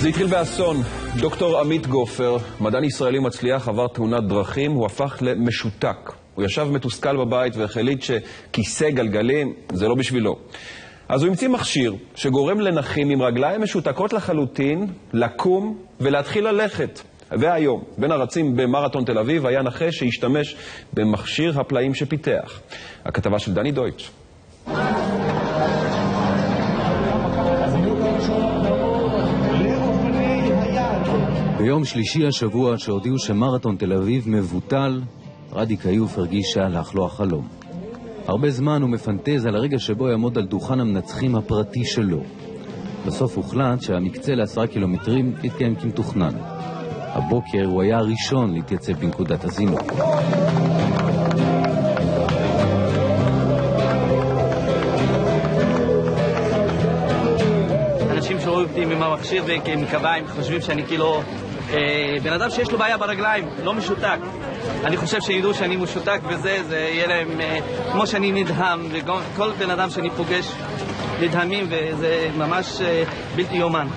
זה התחיל באסון. דוקטור עמית גופר, מדען ישראלי מצליח, עבר תאונת דרכים, הוא הפך למשותק. הוא ישב מתוסכל בבית והחליט שכיסא גלגלים זה לא בשבילו. אז הוא המציא מכשיר שגורם לנכים עם רגליים משותקות לחלוטין לקום ולהתחיל ללכת. והיום, בין הרצים במרתון תל אביב, היה נכה שהשתמש במכשיר הפלאים שפיתח. הכתבה של דני דויטש. ביום שלישי השבוע שהודיעו שמרתון תל אביב מבוטל, רדי קיוף הרגיש שהלך לו החלום. הרבה זמן הוא מפנטז על הרגע שבו יעמוד על דוכן המנצחים הפרטי שלו. בסוף הוחלט שהמקצה ל10 קילומטרים יתקיים כמתוכנן. הבוקר הוא היה הראשון להתייצב בנקודת הזינוק. אנשים שרואים אותי עם המכשיר ומקביים חושבים שאני כאילו בן אדם שיש לו בעיה ברגליים, לא משותק. אני חושב שידעו שאני משותק וזה יהיה להם כמו שאני נדהם, וכל בן אדם שאני פוגש נדהמים, וזה ממש בלתי יומן.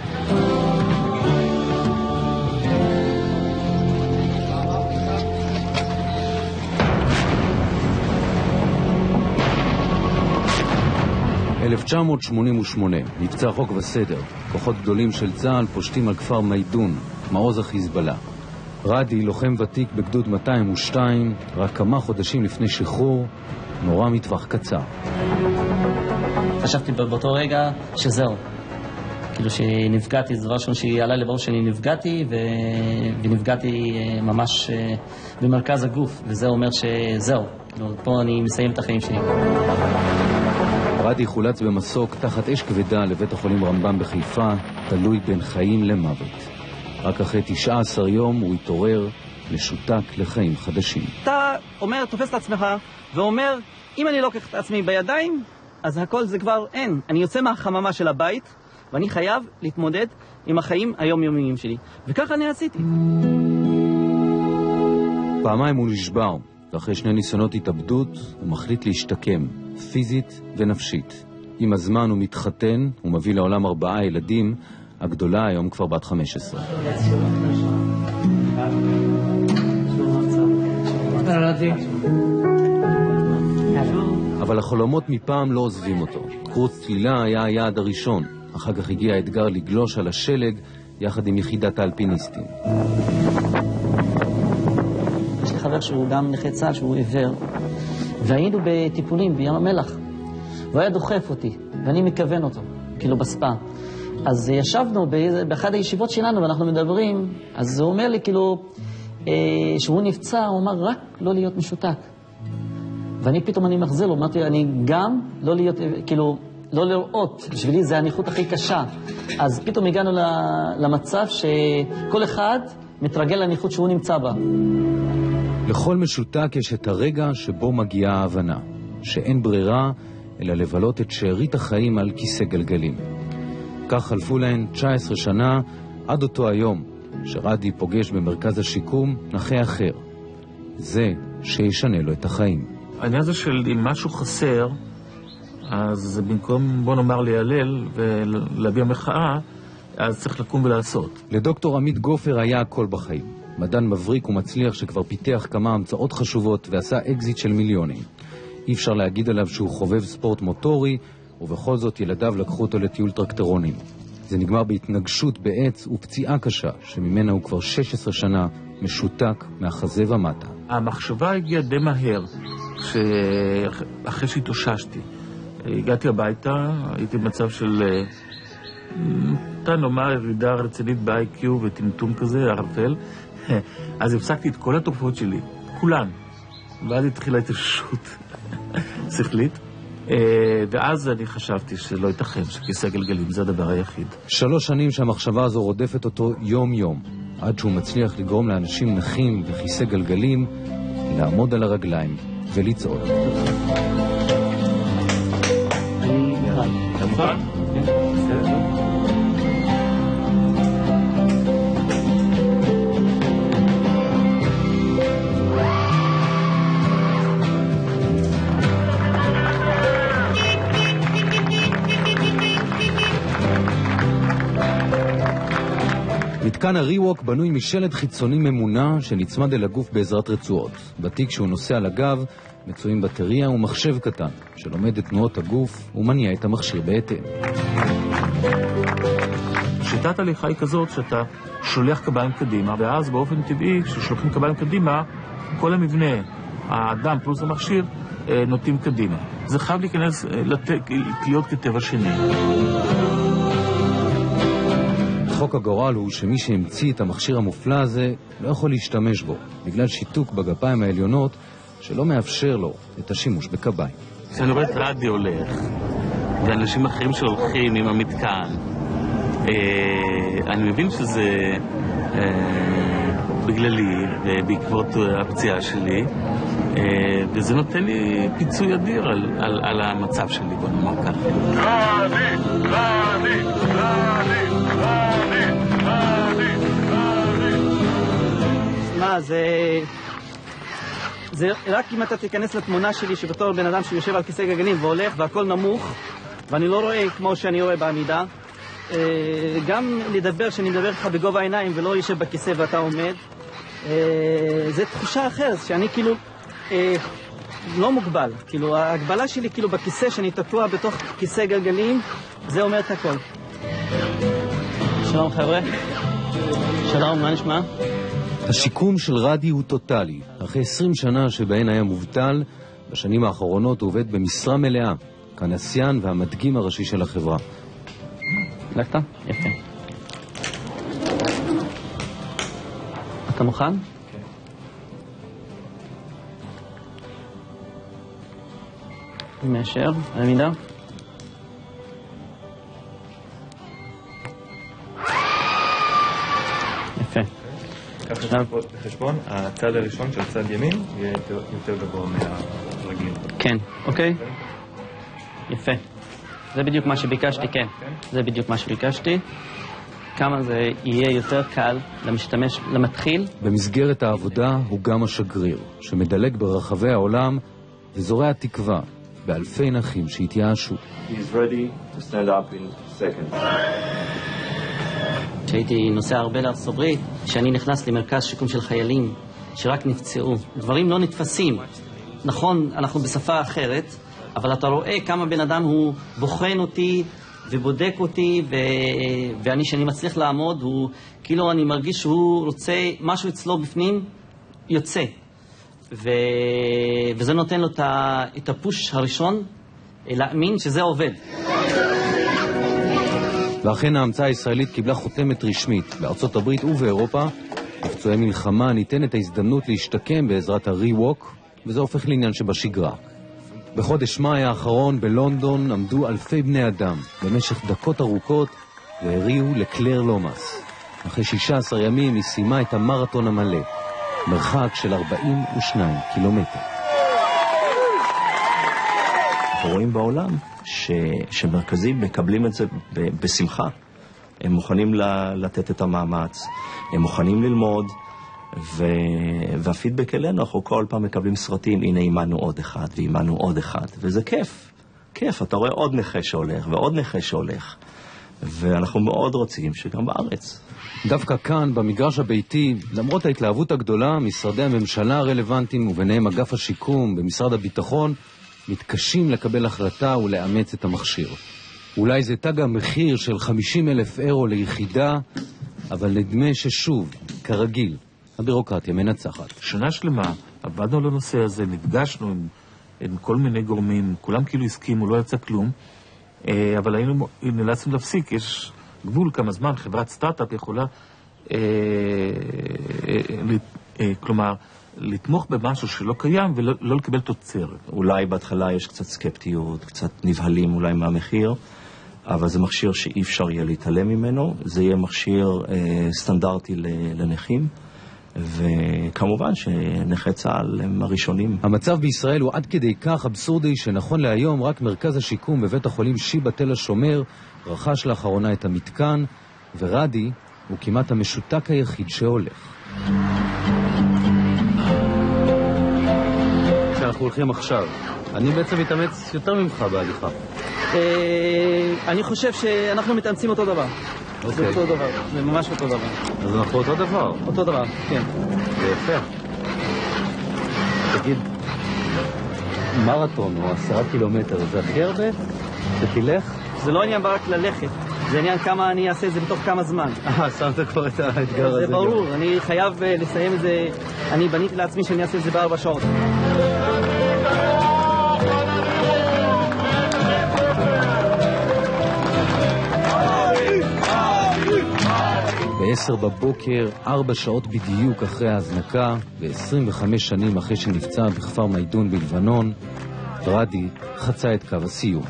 ב-1988 מבצע חוק וסדר. כוחות גדולים של צה"ל פושטים על כפר מיידון, מעוז החיזבאללה. רדי, לוחם ותיק בגדוד 202, רק כמה חודשים לפני שחרור, נורא מטווח קצר. חשבתי באותו רגע שזהו. כאילו שנפגעתי, זה דבר ראשון שעלה לברור שאני נפגעתי, ונפגעתי ממש במרכז הגוף, וזה אומר שזהו. כאילו, פה אני מסיים את החיים שלי. רדי חולץ במסוק תחת אש כבדה לבית החולים רמב"ם בחיפה, תלוי בין חיים למוות. רק אחרי 19 יום הוא התעורר משותק לחיים חדשים. אתה אומר, תופס את עצמך ואומר, אם אני לוקח את עצמי בידיים, אז הכל זה כבר אין. אני יוצא מהחממה של הבית ואני חייב להתמודד עם החיים היומיומיים שלי. וככה אני עשיתי. פעמיים הוא נשבר, ואחרי 2 ניסיונות התאבדות הוא מחליט להשתקם, פיזית ונפשית. עם הזמן הוא מתחתן, הוא מביא לעולם 4 ילדים, הגדולה היום כבר בת 15. אבל החלומות מפעם לא עוזבים אותו. קורס צלילה היה היעד הראשון. אחר כך הגיע האתגר לגלוש על השלג יחד עם יחידת האלפיניסטים. יש לי חבר שהוא גם נכה צה"ל, שהוא עיוור, והיינו בטיפולים בים המלח, והוא היה דוחף אותי ואני מכוון אותו, כאילו בספה. אז ישבנו באחד הישיבות שלנו ואנחנו מדברים, אז הוא אומר לי כאילו שהוא נפצע, הוא אמר רק לא להיות משותק. ואני פתאום אני מחזיר לו, אמרתי אני גם לא להיות, כאילו לא לראות, בשבילי זה הנכות הכי קשה. אז פתאום הגענו למצב שכל אחד מתרגל לנכות שהוא נמצא בה. לכל משותק יש את הרגע שבו מגיעה ההבנה, שאין ברירה אלא לבלות את שארית החיים על כיסא גלגלים. כך חלפו להן 19 שנה עד אותו היום שרדי פוגש במרכז השיקום נכה אחר. זה שישנה לו את החיים. העניין הזה של אם משהו חסר, אז במקום בוא נאמר להיעלל ולהביע מחאה, אז צריך לקום ולעשות. לדוקטור עמית גופר היה הכל בחיים. מדען מבריק ומצליח שכבר פיתח כמה המצאות חשובות ועשה אקזיט של מיליונים. אי אפשר להגיד עליו שהוא חובב ספורט מוטורי, ובכל זאת ילדיו לקחו אותו לטיול טרקטרונים. זה נגמר בהתנגשות בעץ ופציעה קשה, שממנה הוא כבר 16 שנה משותק מהחזה ומטה. המחשבה הגיעה די מהר, אחרי שהתאוששתי. הגעתי הביתה, הייתי במצב של, נאמר, ירידה רצינית ב-IQ וטמטום כזה, ערפל. אז הפסקתי את כל התרופות שלי, כולן. ואז התחילה התאוששות שכלית. ואז אני חשבתי שלא ייתכן שכיסא גלגלים זה הדבר היחיד. 3 שנים שהמחשבה הזו רודפת אותו יום יום, עד שהוא מצליח לגרום לאנשים נכים וכיסא גלגלים לעמוד על הרגליים ולצעוד. נכון? מתקן הרי-ווק בנוי משלד חיצוני ממונע שנצמד אל הגוף בעזרת רצועות. בתיק שהוא נושא על הגב מצויים בטריה ומחשב קטן שלומד את תנועות הגוף ומניע את המכשיר בהתאם. שיטת הליכה היא כזאת שאתה שולח קביים קדימה, ואז באופן טבעי כששולחים קביים קדימה כל המבנה, האדם פלוס המכשיר, נוטים קדימה. זה חייב להיכנס, להיות כטבע שני. חוק הגורל הוא שמי שהמציא את המכשיר המופלא הזה לא יכול להשתמש בו, בגלל שיתוק בגפיים העליונות שלא מאפשר לו את השימוש בקביים. כשאני רואה את רדי הולך, ואנשים אחרים שהולכים עם המתקן, אני מבין שזה בגללי, בעקבות הפציעה שלי, וזה נותן לי פיצוי אדיר על המצב שלי, בוא נאמר ככה. מה, זה רק אם אתה תיכנס לתמונה שלי שבתור בן אדם שיושב על כיסא גלגלים והולך והכל נמוך ואני לא רואה כמו שאני רואה בעמידה, גם לדבר שאני מדבר לך בגובה העיניים ולא יושב בכיסא ואתה עומד, זה תחושה אחרת שאני כאילו לא מוגבל, כאילו ההגבלה שלי כאילו בכיסא שאני תקוע בתוך כיסא גלגלים, זה אומר את הכל. שלום חבר'ה, שלום, מה נשמע? השיקום של רדי הוא טוטלי. אחרי 20 שנה שבהן היה מובטל, בשנים האחרונות הוא עובד במשרה מלאה, כנסיין והמדגים הראשי של החברה. לקת? יפה. אתה מוכן? כן. מאשר, עמידה. יפה. ככה בחשבון, הצד הראשון של צד ימין יהיה יותר גבוה מהרגיל. כן, אוקיי. יפה. זה בדיוק מה שביקשתי, כן. זה בדיוק מה שביקשתי. כמה זה יהיה יותר קל למשתמש, למתחיל. במסגרת העבודה הוא גם השגריר, שמדלג ברחבי העולם וזורע תקווה באלפי נכים שהתייאשו. He's ready to stand up in seconds. כשהייתי נוסע הרבה לארצות הברית, כשאני נכנס למרכז שיקום של חיילים שרק נפצעו, דברים לא נתפסים. נכון, אנחנו בשפה אחרת, אבל אתה רואה כמה בן אדם הוא בוחן אותי ובודק אותי, שאני מצליח לעמוד, כאילו אני מרגיש שהוא רוצה, משהו אצלו בפנים יוצא. וזה נותן לו את הפוש הראשון, להאמין שזה עובד. ואכן ההמצאה הישראלית קיבלה חותמת רשמית. בארצות הברית ובאירופה, לפצועי מלחמה ניתנת ההזדמנות להשתקם בעזרת הרי-ווק, וזה הופך לעניין שבשגרה. בחודש מאי האחרון בלונדון עמדו אלפי בני אדם במשך דקות ארוכות והריעו לקלר לומאס. אחרי 16 ימים היא סיימה את המרתון המלא, מרחק של 42 קילומטר. אנחנו רואים בעולם שמרכזים מקבלים את זה בשמחה. הם מוכנים לתת את המאמץ, הם מוכנים ללמוד, והפידבק אלינו, אנחנו כל פעם מקבלים סרטים, הנה אימנו עוד אחד ואימנו עוד אחד, וזה כיף, כיף, אתה רואה עוד נכה שהולך ועוד נכה שהולך, ואנחנו מאוד רוצים שגם בארץ. דווקא כאן, במגרש הביתי, למרות ההתלהבות הגדולה, משרדי הממשלה הרלוונטיים וביניהם אגף השיקום במשרד הביטחון, מתקשים לקבל החלטה ולאמץ את המכשיר. אולי זה תג המחיר של 50,000 אירו ליחידה, אבל נדמה ששוב, כרגיל, הבירוקרטיה מנצחת. שנה שלמה, עבדנו על הנושא הזה, נפגשנו עם כל מיני גורמים, כולם כאילו הסכימו, לא יצא כלום, אבל היינו נאלצנו להפסיק, יש גבול כמה זמן, חברת סטארט-אפ יכולה, כלומר, לתמוך במשהו שלא קיים ולא לקבל תוצרת. אולי בהתחלה יש קצת סקפטיות, קצת נבהלים אולי מהמחיר, אבל זה מכשיר שאי אפשר יהיה להתעלם ממנו, זה יהיה מכשיר סטנדרטי לנכים, וכמובן שנכי צה"ל הם הראשונים. המצב בישראל הוא עד כדי כך אבסורדי שנכון להיום רק מרכז השיקום בבית החולים שיבא תל השומר רכש לאחרונה את המתקן, ורדי הוא כמעט המשותק היחיד שהולך. כשאנחנו הולכים עכשיו, אני בעצם מתאמץ יותר ממך בהליכה. אני חושב שאנחנו מתאמצים אותו דבר. זה אותו דבר, זה ממש אותו דבר. אז אנחנו אותו דבר. אותו דבר, כן. זה יפה. תגיד, מרתון או 10 קילומטר, זה הכי הרבה? שתלך? זה לא עניין רק ללכת, זה עניין כמה אני אעשה את זה בתוך כמה זמן. שמת כבר את האתגר הזה. זה ברור, אני חייב לסיים את זה, אני בניתי לעצמי שאני אעשה את זה ב4 שעות. ב10 בבוקר, 4 שעות בדיוק אחרי ההזנקה, ו25 שנים אחרי שנפצע בכפר מיידון בלבנון, רדי חצה את קו הסיום.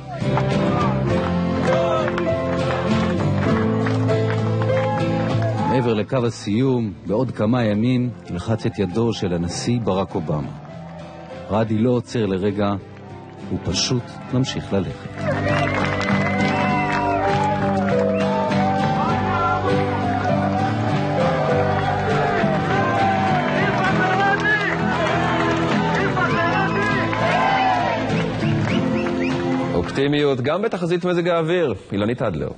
מעבר לקו הסיום, בעוד כמה ימים, לחץ את ידו של הנשיא ברק אובמה. רדי לא עוצר לרגע, הוא פשוט ממשיך ללכת. אופטימיות גם בתחזית מזג האוויר. אילנית אדלר.